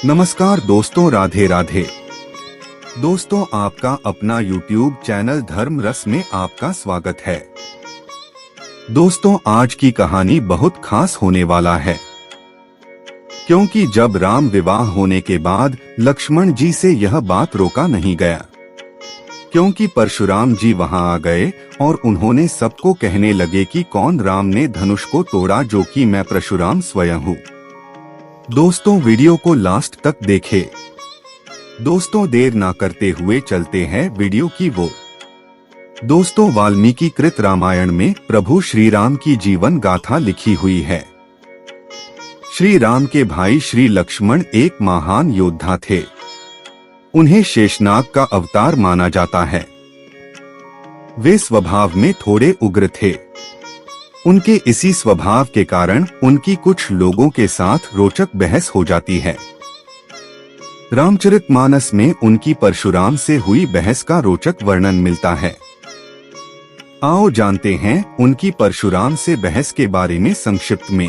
नमस्कार दोस्तों, राधे राधे। दोस्तों, आपका अपना YouTube चैनल धर्म रस में आपका स्वागत है। दोस्तों, आज की कहानी बहुत खास होने वाला है, क्योंकि जब राम विवाह होने के बाद लक्ष्मण जी से यह बात रोका नहीं गया, क्योंकि परशुराम जी वहां आ गए और उन्होंने सबको कहने लगे कि कौन राम ने धनुष को तोड़ा, जो कि मैं परशुराम स्वयं हूँ। दोस्तों, वीडियो को लास्ट तक देखें। दोस्तों, देर ना करते हुए चलते हैं वीडियो की ओर। दोस्तों, वाल्मीकि कृत रामायण में प्रभु श्री राम की जीवन गाथा लिखी हुई है। श्री राम के भाई श्री लक्ष्मण एक महान योद्धा थे। उन्हें शेषनाग का अवतार माना जाता है। वे स्वभाव में थोड़े उग्र थे। उनके इसी स्वभाव के कारण उनकी कुछ लोगों के साथ रोचक बहस हो जाती है। रामचरितमानस में उनकी परशुराम से हुई बहस का रोचक वर्णन मिलता है। आओ जानते हैं उनकी परशुराम से बहस के बारे में संक्षिप्त में।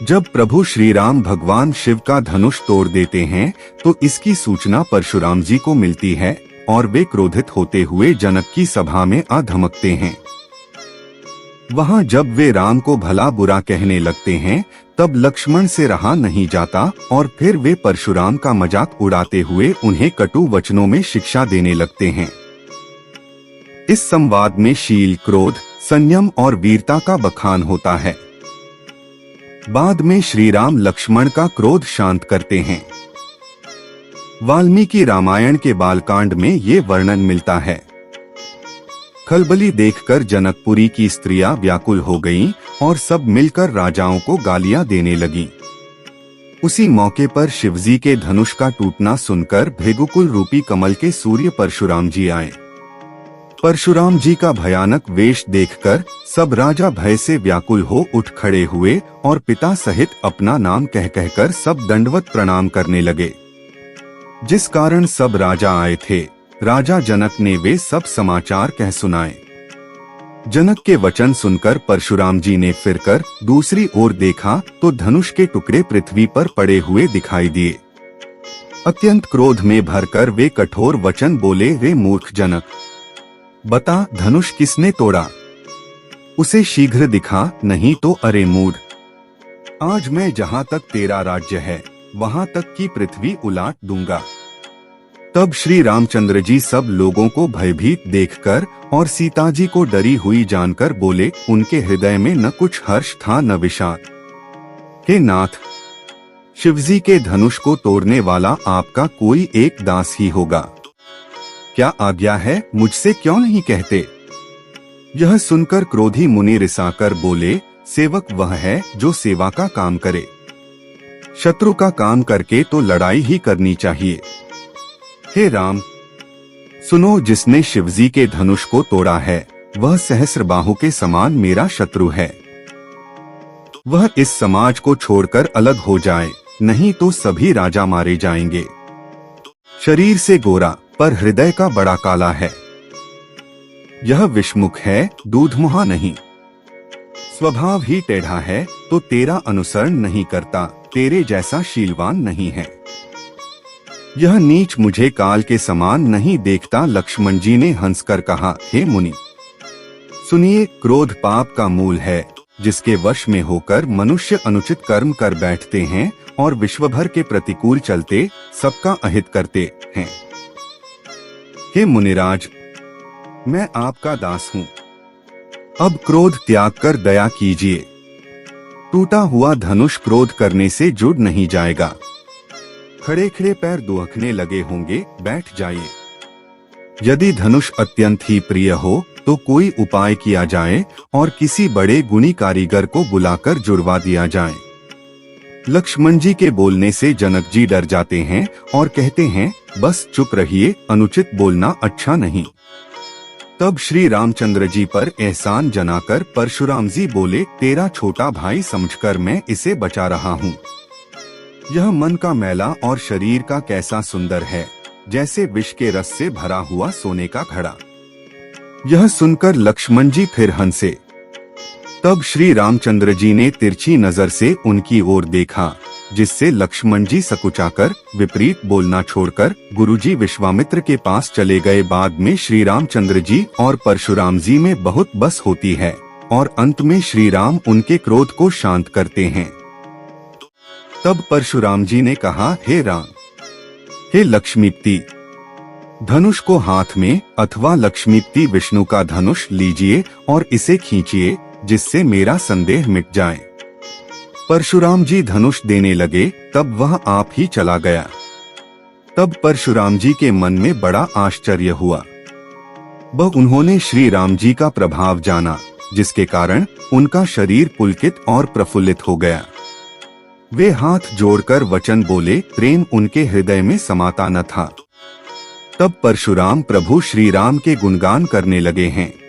जब प्रभु श्री राम भगवान शिव का धनुष तोड़ देते हैं तो इसकी सूचना परशुराम जी को मिलती है और वे क्रोधित होते हुए जनक की सभा में आ धमकते हैं। वहां जब वे राम को भला बुरा कहने लगते हैं तब लक्ष्मण से रहा नहीं जाता और फिर वे परशुराम का मजाक उड़ाते हुए उन्हें कटु वचनों में शिक्षा देने लगते हैं। इस संवाद में शील, क्रोध, संयम और वीरता का बखान होता है। बाद में श्री राम लक्ष्मण का क्रोध शांत करते हैं। वाल्मीकि रामायण के बालकांड में ये वर्णन मिलता है। खलबली देखकर जनकपुरी की स्त्रियां व्याकुल हो गईं और सब मिलकर राजाओं को गालियां देने लगीं। उसी मौके पर शिवजी के धनुष का टूटना सुनकर भृगुकुल रूपी कमल के सूर्य परशुराम जी आए। परशुराम जी का भयानक वेश देखकर सब राजा भय से व्याकुल हो उठ खड़े हुए और पिता सहित अपना नाम कह कहकर सब दंडवत प्रणाम करने लगे। जिस कारण सब राजा आए थे, राजा जनक ने वे सब समाचार कह सुनाए। जनक के वचन सुनकर परशुराम जी ने फिरकर दूसरी ओर देखा तो धनुष के टुकड़े पृथ्वी पर पड़े हुए दिखाई दिए। अत्यंत क्रोध में भरकर वे कठोर वचन बोले, रे मूर्ख जनक, बता धनुष किसने तोड़ा? उसे शीघ्र दिखा, नहीं तो अरे मूढ़, आज मैं जहाँ तक तेरा राज्य है वहाँ तक की पृथ्वी उलाट दूंगा। तब श्री रामचंद्र जी सब लोगों को भयभीत देखकर और सीता जी को डरी हुई जानकर बोले, उनके हृदय में न कुछ हर्ष था न विषाद। हे नाथ, शिवजी के धनुष को तोड़ने वाला आपका कोई एक दास ही होगा। क्या आज्ञा है, मुझसे क्यों नहीं कहते? यह सुनकर क्रोधी मुनि रिसाकर बोले, सेवक वह है जो सेवा का काम करे। शत्रु का काम करके तो लड़ाई ही करनी चाहिए। हे राम, सुनो, जिसने शिवजी के धनुष को तोड़ा है वह सहस्रबाहु के समान मेरा शत्रु है। वह इस समाज को छोड़कर अलग हो जाए, नहीं तो सभी राजा मारे जाएंगे। शरीर से गोरा पर हृदय का बड़ा काला है। यह विषमुख है, दूधमुहा नहीं। स्वभाव ही टेढ़ा है तो तेरा अनुसरण नहीं करता, तेरे जैसा शीलवान नहीं है। यह नीच मुझे काल के समान नहीं देखता। लक्ष्मण जी ने हंसकर कहा, हे मुनि, सुनिए, क्रोध पाप का मूल है, जिसके वश में होकर मनुष्य अनुचित कर्म कर बैठते हैं और विश्वभर के प्रतिकूल चलते सबका अहित करते हैं। हे मुनिराज, मैं आपका दास हूँ। अब क्रोध त्याग कर दया कीजिए। टूटा हुआ धनुष क्रोध करने से जुड़ नहीं जाएगा। खड़े खड़े पैर दुखने लगे होंगे, बैठ जाइए। यदि धनुष अत्यंत ही प्रिय हो तो कोई उपाय किया जाए और किसी बड़े गुणी कारीगर को बुलाकर जुड़वा दिया जाए। लक्ष्मण जी के बोलने से जनक जी डर जाते हैं और कहते हैं, बस चुप रहिए, अनुचित बोलना अच्छा नहीं। तब श्री रामचंद्र जी पर एहसान जनाकर परशुराम जी बोले, तेरा छोटा भाई समझकर मैं इसे बचा रहा हूँ। यह मन का मैला और शरीर का कैसा सुंदर है, जैसे विष के रस से भरा हुआ सोने का घड़ा। यह सुनकर लक्ष्मण जी फिर हंसे। तब श्री रामचंद्र जी ने तिरछी नजर से उनकी ओर देखा जिससे लक्ष्मण जी सकुचाकर विपरीत बोलना छोड़कर गुरुजी विश्वामित्र के पास चले गए। बाद में श्री रामचंद्र जी और परशुराम जी में बहुत बस होती है और अंत में श्री राम उनके क्रोध को शांत करते हैं। तब परशुराम जी ने कहा, हे राम, हे लक्ष्मीपति, धनुष को हाथ में अथवा लक्ष्मीपति विष्णु का धनुष लीजिए और इसे खींचिए, जिससे मेरा संदेह मिट जाए। परशुराम जी धनुष देने लगे, तब वह आप ही चला गया। तब परशुराम जी के मन में बड़ा आश्चर्य हुआ। वह उन्होंने श्री राम जी का प्रभाव जाना, जिसके कारण उनका शरीर पुलकित और प्रफुल्लित हो गया। वे हाथ जोड़कर वचन बोले, प्रेम उनके हृदय में समाता न था। तब परशुराम प्रभु श्री राम के गुणगान करने लगे हैं।